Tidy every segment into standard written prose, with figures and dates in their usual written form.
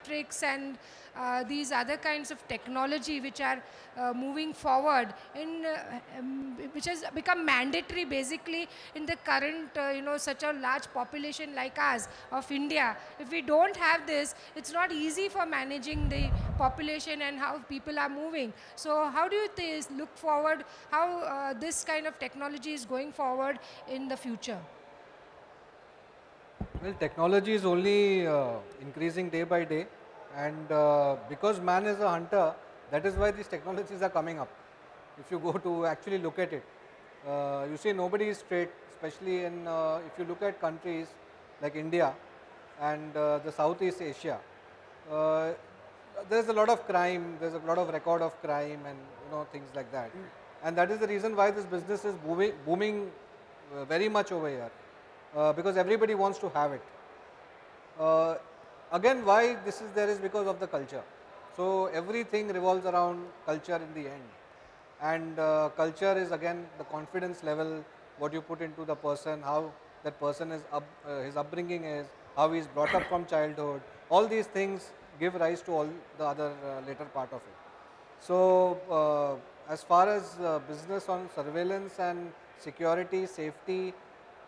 biometrics and these other kinds of technology which are moving forward in which has become mandatory basically in the current such a large population like us of India. If we don't have this, it's not easy for managing the population and how people are moving. So how do you look forward, how this kind of technology is going forward in the future? Well, technology is only increasing day by day, and because man is a hunter, that is why these technologies are coming up. If you go to actually look at it, you see nobody is straight, especially in if you look at countries like India and the Southeast Asia. Uh, there's a lot of crime, there's a lot of record of crime, and things like that, and that is the reason why this business is booming very much over here, because everybody wants to have it. Uh, Again, why this is there is because of the culture. So everything revolves around culture in the end, and culture is again the confidence level, what you put into the person, how that person is his upbringing is, how he is brought up from childhood. All these things give rise to all the other later part of it. So as far as business on surveillance and security, safety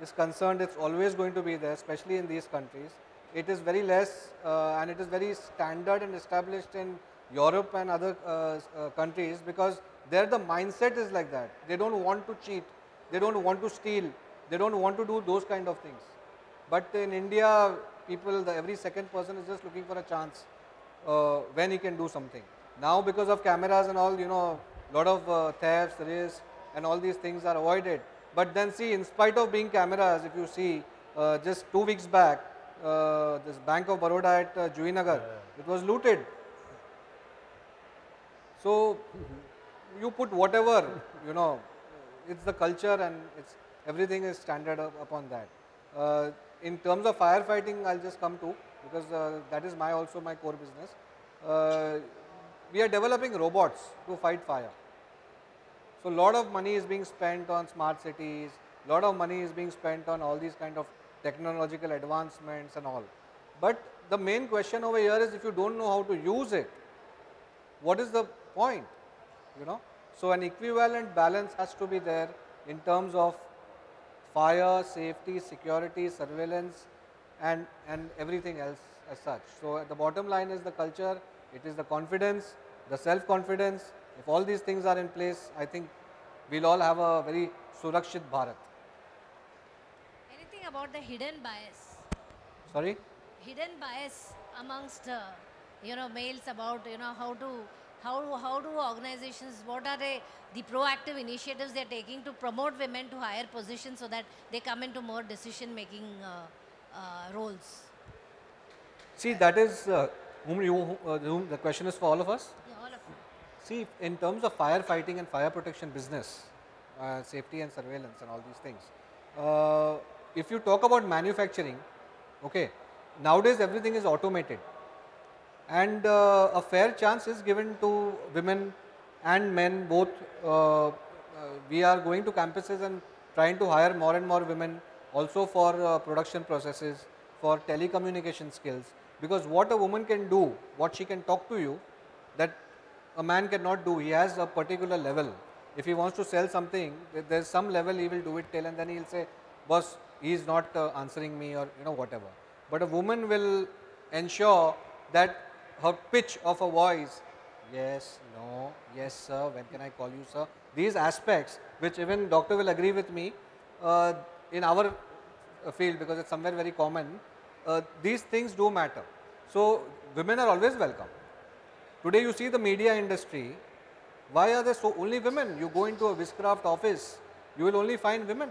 is concerned, it's always going to be there, especially in these countries. It is very less and it is very standard and established in Europe and other countries, because there the mindset is like that. They don't want to cheat, they don't want to steal, they don't want to do those kind of things. But in India, people, every second person is just looking for a chance when he can do something. Now because of cameras and all, lot of thefts, risks and all these things are avoided. But then see, in spite of being cameras, if you see, just 2 weeks back, this Bank of Baroda at Juinagar, it was looted. So you put whatever, it's the culture, and it's everything is standard upon that. In terms of firefighting, I'll just come to, because that is also my core business. We are developing robots to fight fire. So a lot of money is being spent on smart cities, lot of money is being spent on all these kind of technological advancements and all. But the main question over here is, if you don't know how to use it, what is the point? So an equivalent balance has to be there in terms of fire, safety, security, surveillance, and everything else as such. So at the bottom line is the culture, it is the confidence, the self-confidence. If all these things are in place, I think we'll all have a very Surakshit Bharat. Anything about the hidden bias? Sorry? Hidden bias amongst males about how do organizations, what are the proactive initiatives they are taking to promote women to higher positions so that they come into more decision making roles? See, that is whom the question is for all of us. Yeah, all of you. See, in terms of firefighting and fire protection business, safety and surveillance and all these things, if you talk about manufacturing, okay, nowadays everything is automated, and a fair chance is given to women and men both. We are going to campuses and trying to hire more and more women also for production processes, for telecommunication skills, because what a woman can do, what she can talk to you, that a man cannot do. He has a particular level. If he wants to sell something, there is some level he will do it till, and then he will say, boss, he is not answering me, or whatever. But a woman will ensure that her pitch of a voice, yes, no, yes sir, when can I call you sir, these aspects, which even doctor will agree with me, in our field, because it's somewhere very common, these things do matter. So women are always welcome. Today you see the media industry, why are there so only women? You go into a Wishcraft office, you will only find women.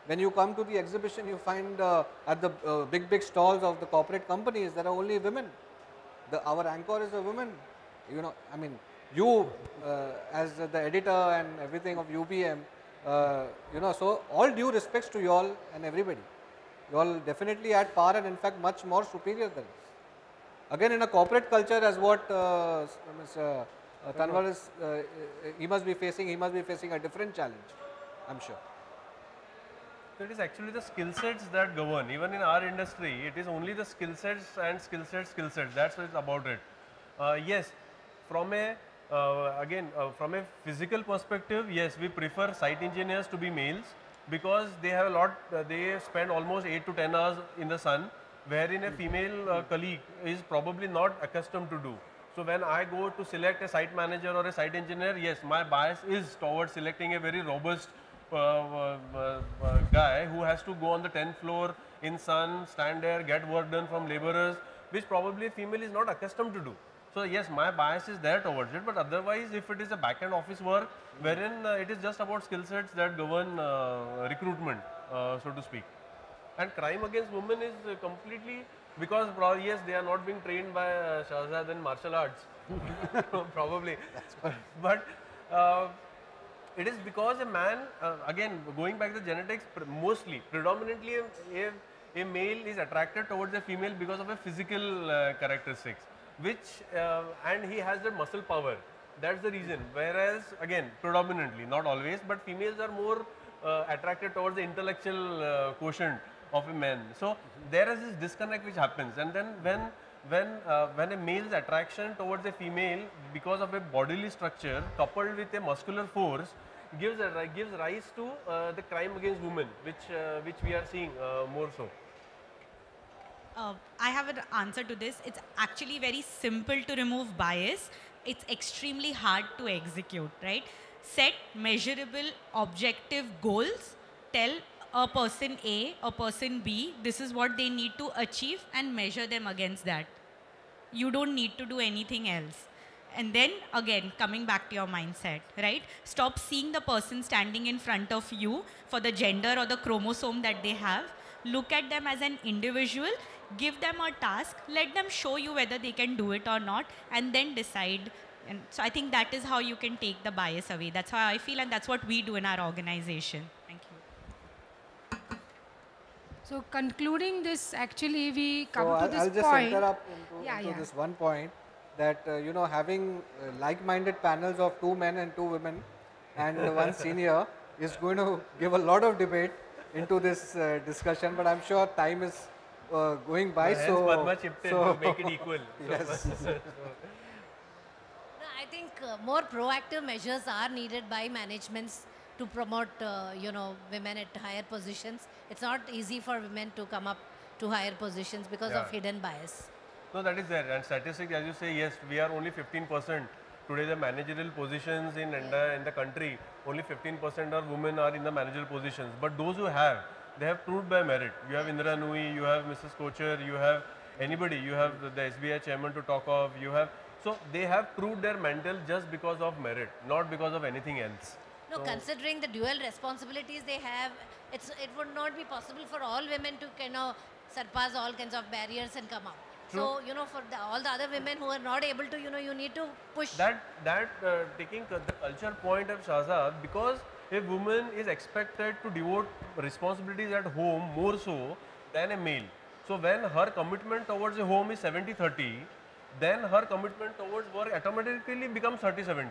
When you come to the exhibition, you find at the big stalls of the corporate companies, there are only women. Our anchor is a woman. I mean, you as the editor and everything of UPM, so all due respects to you all and everybody. You all definitely at par, and in fact much more superior than us. Again, in a corporate culture, as what Mr. Tanwar is, he must be facing a different challenge, I'm sure. So it is actually the skill sets that govern. Even in our industry, it is only the skill sets and skill sets. That's what it's about it. Yes, from a from a physical perspective, yes, we prefer site engineers to be males because they have a lot. They spend almost 8 to 10 hours in the sun, wherein a female colleague is probably not accustomed to do. So when I go to select a site manager or a site engineer, yes, my bias is towards selecting a very robust guy who has to go on the 10th floor in sun, stand there, get work done from laborers, which probably a female is not accustomed to do. So yes, my bias is there towards it, but otherwise if it is a back-end office work wherein it is just about skill sets that govern recruitment, so to speak. And crime against women is completely because probably yes, they are not being trained by Shahzad in martial arts, probably. But it is because a man, again going back to genetics, mostly, predominantly a male is attracted towards a female because of a physical characteristics, which and he has the muscle power. That's the reason. Whereas again, predominantly, not always, but females are more attracted towards the intellectual quotient of a man. So there is this disconnect which happens, and then when a male's attraction towards a female because of a bodily structure coupled with a muscular force gives rise to the crime against women, which we are seeing more so. I have an answer to this. It's actually very simple to remove bias. It's extremely hard to execute, right? Set measurable objective goals. Tell a person A, a person B, this is what they need to achieve and measure them against that. You don't need to do anything else. And then again, coming back to your mindset, right? Stop seeing the person standing in front of you for the gender or the chromosome that they have. Look at them as an individual, give them a task, let them show you whether they can do it or not, and then decide. And so I think that is how you can take the bias away. That's how I feel, and that's what we do in our organization. Thank you. So concluding this, actually we come So to this I'll just point. interrupt into this one point that you know, having like-minded panels of 2 men and 2 women and one senior is going to give a lot of debate into this discussion, but I'm sure time is going by. Hence So Padma chipped in to make it equal. Yes. No, I think more proactive measures are needed by managements to promote, women at higher positions. It's not easy for women to come up to higher positions because of hidden bias. No, that is there. And statistics, as you say, yes, we are only 15%. Today, the managerial positions in the country, only 15% of women are in the managerial positions. But those who have, they have proved by merit. You have Indra Nui, you have Mrs. Kocher, you have anybody, you have the SBI chairman to talk of, you have. So they have proved their mental just because of merit, not because of anything else. No, so considering the dual responsibilities they have, it would not be possible for all women to surpass all kinds of barriers and come up. True. So, for all the other women who are not able to, you need to push. Taking the culture point of Shahzad, because a woman is expected to devote responsibilities at home more so than a male. So when her commitment towards a home is 70-30, then her commitment towards work automatically becomes 30-70.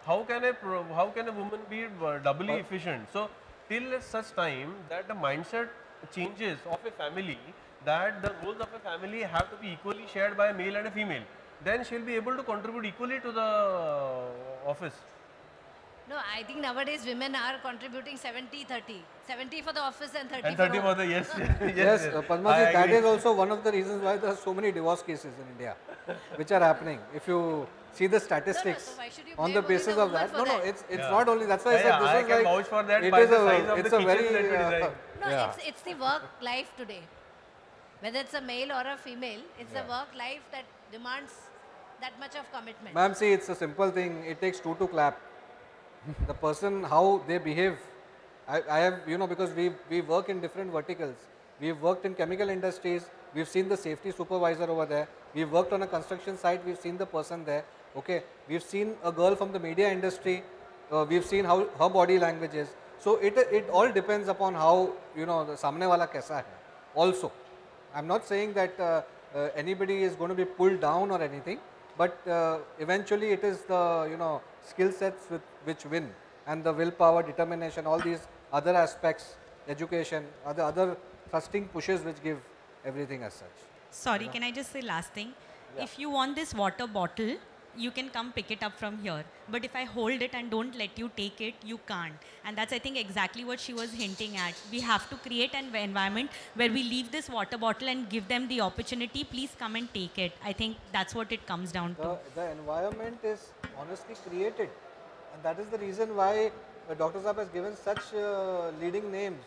How can a woman be doubly efficient? So till such time that the mindset changes of a family, that the roles of a family have to be equally shared by a male and a female, then she'll be able to contribute equally to the office. No, I think nowadays women are contributing 70-30. 70 for the office and 30 for the yes. Yes, Padmaji, that is also one of the reasons why there are so many divorce cases in India, which are happening. If you see the statistics so why should you on the basis of that, that? It's not only, that's why I said this is like, vouch for that it by is the size of it's the a very, kitchen that we design. No, it's the work life today. Whether it's a male or a female, it's the work life that demands that much of commitment. Ma'am, see, it's a simple thing. It takes 2 to clap. The person, how they behave. I have, because we work in different verticals. We've worked in chemical industries. We've seen the safety supervisor over there. We've worked on a construction site. We've seen the person there. Okay. We've seen a girl from the media industry. We've seen how her body language is. So it all depends upon how, the samne wala kaisa hai. Also, I'm not saying that anybody is going to be pulled down or anything, but eventually it is the, skill sets which win, and the willpower, determination, all these other aspects education, other thrusting pushes which give everything as such. Sorry, can I just say last thing? Yeah. If you want this water bottle, you can come pick it up from here. But if I hold it and don't let you take it, you can't. And that's, I think, exactly what she was hinting at. We have to create an environment where we leave this water bottle and give them the opportunity, please come and take it. I think that's what it comes down to. The environment is honestly created, and that is the reason why Dr. Saab has given such leading names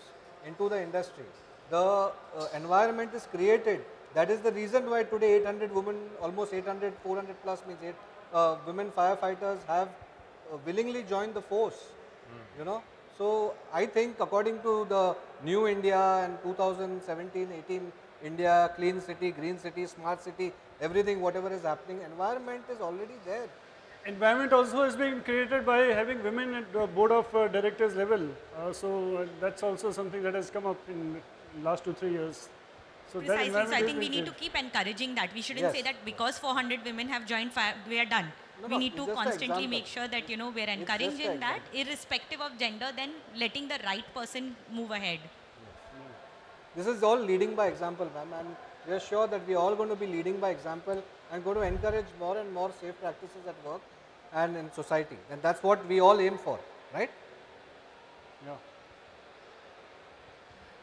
into the industry. The environment is created. That is the reason why today 800 women, almost 800, 400 plus means women firefighters have willingly joined the force. You know, so I think according to the new India and 2017-18 India, clean city, green city, smart city, everything whatever is happening, environment is already there. Environment also has been created by having women at the board of directors level. So that's also something that has come up in last 2-3 years. So that Precisely. So I environment think we has need been to keep encouraging that. We shouldn't Yes. say that because 400 women have joined fire, we are done. No, We no, need it's to just an constantly example. make sure that, you know, we're just an encouraging that, example. irrespective of gender, then letting the right person move ahead. This is all leading by example, ma'am, and we are sure that we are all going to be leading by example and going to encourage more and more safe practices at work and in society. And that's what we all aim for, right? Yeah.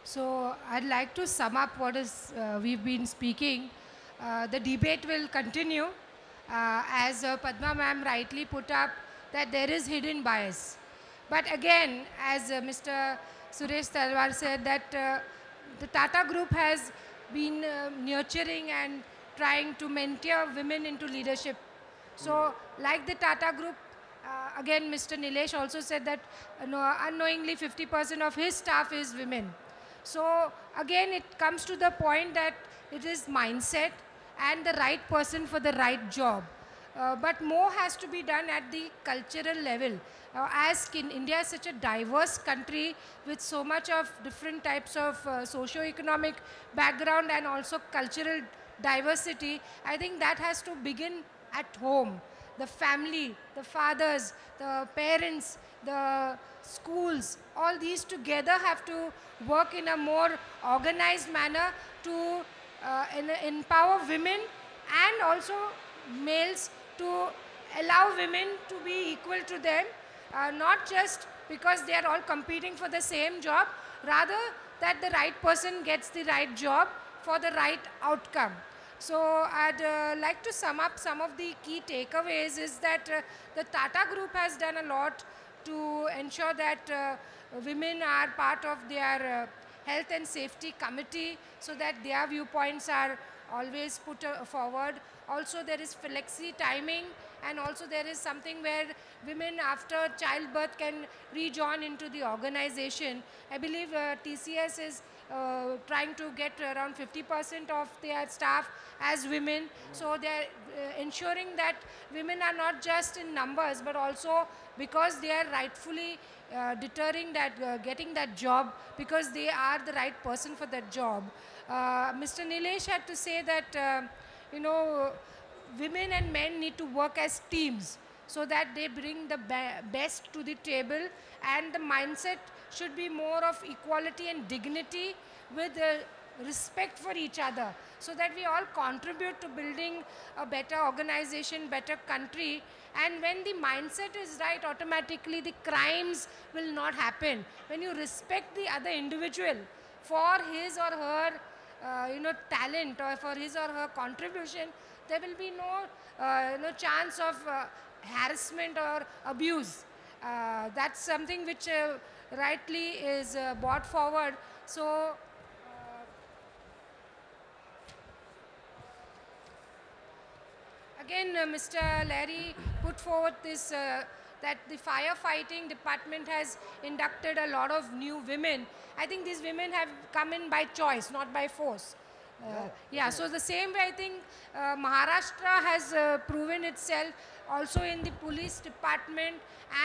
So I'd like to sum up what is we've been speaking. The debate will continue. As Padma ma'am rightly put up, that there is hidden bias. But again, as Mr. Suresh Talwar said, that the Tata Group has been nurturing and trying to mentor women into leadership. So like the Tata Group, again Mr. Nilesh also said that unknowingly 50% of his staff is women. So again it comes to the point that it is mindset and the right person for the right job. But more has to be done at the cultural level. As India is such a diverse country with so much of different types of socio-economic background and also cultural diversity, I think that has to begin at home. The family, the fathers, the parents, the schools, all these together have to work in a more organized manner to empower women and also males, to allow women to be equal to them, not just because they are all competing for the same job, rather that the right person gets the right job for the right outcome. So I'd like to sum up some of the key takeaways is that the Tata Group has done a lot to ensure that women are part of their health and safety committee so that their viewpoints are always put forward. Also there is flexi timing, and also there is something where women after childbirth can rejoin into the organization. I believe TCS is trying to get around 50% of their staff as women. So they are ensuring that women are not just in numbers, but also because they are rightfully deterring that, getting that job, because they are the right person for that job. Mr. Nilesh had to say that, you know, women and men need to work as teams so that they bring the best to the table, and the mindset should be more of equality and dignity with respect for each other, so that we all contribute to building a better organization, better country. And when the mindset is right, automatically the crimes will not happen. When you respect the other individual for his or her talent or for his or her contribution, there will be no chance of harassment or abuse. That's something which rightly is brought forward. So again, Mr. Larry put forward this that the firefighting department has inducted a lot of new women. I think these women have come in by choice, not by force. Yeah, so the same way I think Maharashtra has proven itself also in the police department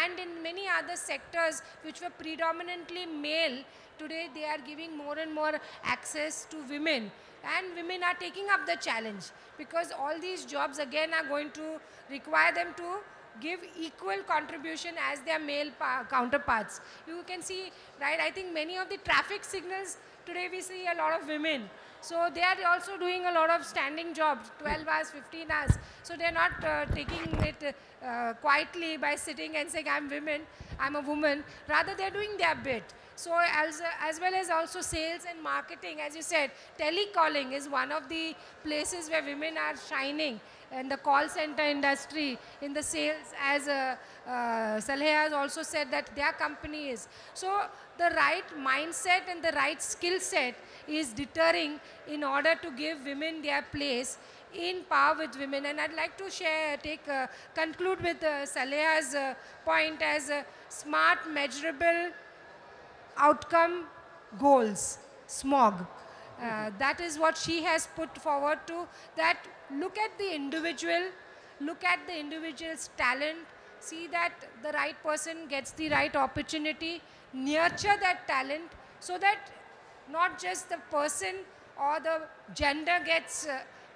and in many other sectors which were predominantly male. Today they are giving more and more access to women, and women are taking up the challenge, because all these jobs again are going to require them to give equal contribution as their male counterparts. You can see, right, I think many of the traffic signals today we see a lot of women. So they are also doing a lot of standing jobs, 12 hours, 15 hours. So they're not taking it quietly by sitting and saying, I'm a woman. Rather, they're doing their bit. So as well as also sales and marketing, as you said, telecalling is one of the places where women are shining. In the call center industry, in the sales, as Saleh has also said that their company is. So the right mindset and the right skill set is deterring in order to give women their place in power with women. And I'd like to conclude with Saleha's point as smart, measurable outcome goals, SMOG. That is what she has put forward to, that look at the individual, look at the individual's talent, see that the right person gets the right opportunity, nurture that talent so that not just the person or the gender gets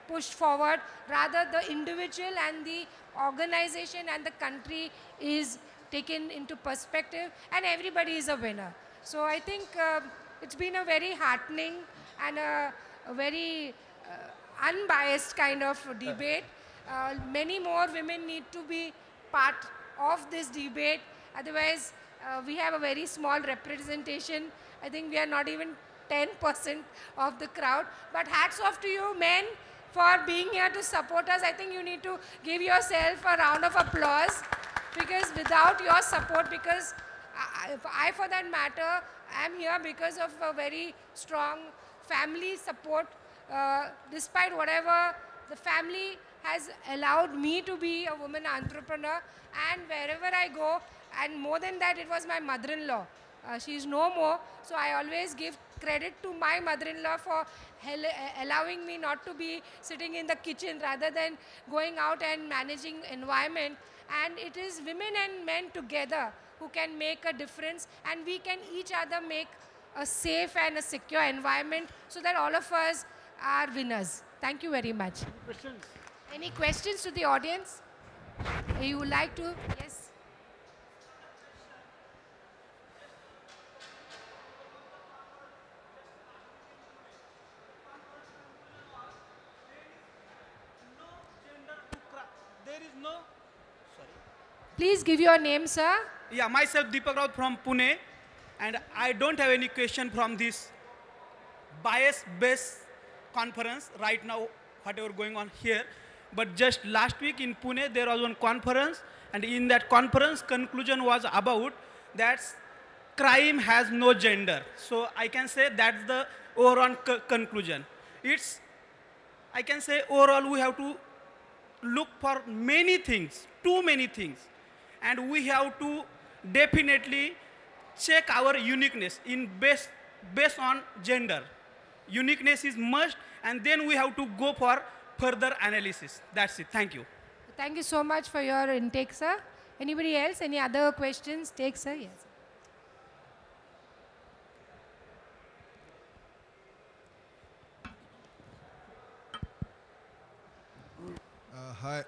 pushed forward, rather the individual and the organization and the country is taken into perspective and everybody is a winner. So I think it's been a very heartening and a very unbiased kind of debate. Many more women need to be part of this debate. Otherwise, we have a very small representation. I think we are not even 10% of the crowd. But hats off to you, men, for being here to support us. I think you need to give yourself a round of applause, because without your support, because I for that matter, am here because of a very strong family support. Despite whatever, the family has allowed me to be a woman entrepreneur, and wherever I go, and more than that, it was my mother-in-law. She is no more, so I always give credit to my mother-in-law for allowing me not to be sitting in the kitchen rather than going out and managing environment. And it is women and men together who can make a difference, and we can each other make a safe and a secure environment so that all of us are winners. Thank you very much. Questions? Any questions to the audience? You would like to? Yes. There is no. Sorry. Please give your name, sir. Yeah, myself Deepak Raut from Pune, and I don't have any question from this bias-based conference right now, whatever going on here. But just last week in Pune, there was one conference, and in that conference, conclusion was about that crime has no gender. So I can say that's the overall conclusion. It's, I can say overall we have to look for many things, too many things, and we have to definitely check our uniqueness in based on gender. Uniqueness is must, and then we have to go for further analysis. That's it. Thank you. Thank you so much for your intake, sir. Anybody else? Any other questions? Take, sir. Yes. Hi,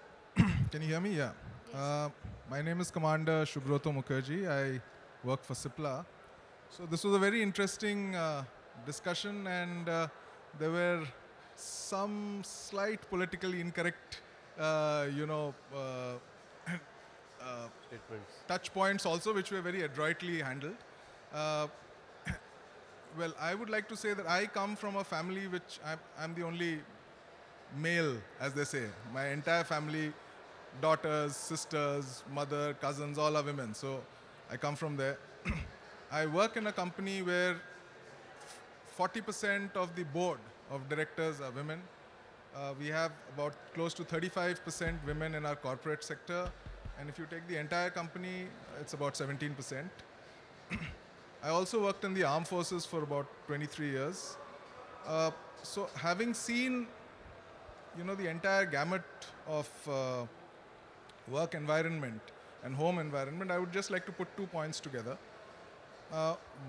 can you hear me? Yeah. Yes. My name is Commander Shubroto Mukherjee. I work for CIPLA. So this was a very interesting discussion, and there were some slight politically incorrect, touch points also, which were very adroitly handled. Well, I would like to say that I come from a family which I'm the only male, as they say. My entire family, daughters, sisters, mother, cousins, all are women. So I come from there. I work in a company where 40% of the board of directors are women. We have about close to 35% women in our corporate sector. And if you take the entire company, it's about 17%. I also worked in the armed forces for about 23 years. So having seen the entire gamut of work environment and home environment, I would just like to put 2 points together.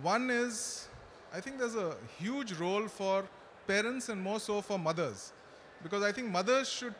One is, I think there's a huge role for parents and more so for mothers, because I think mothers should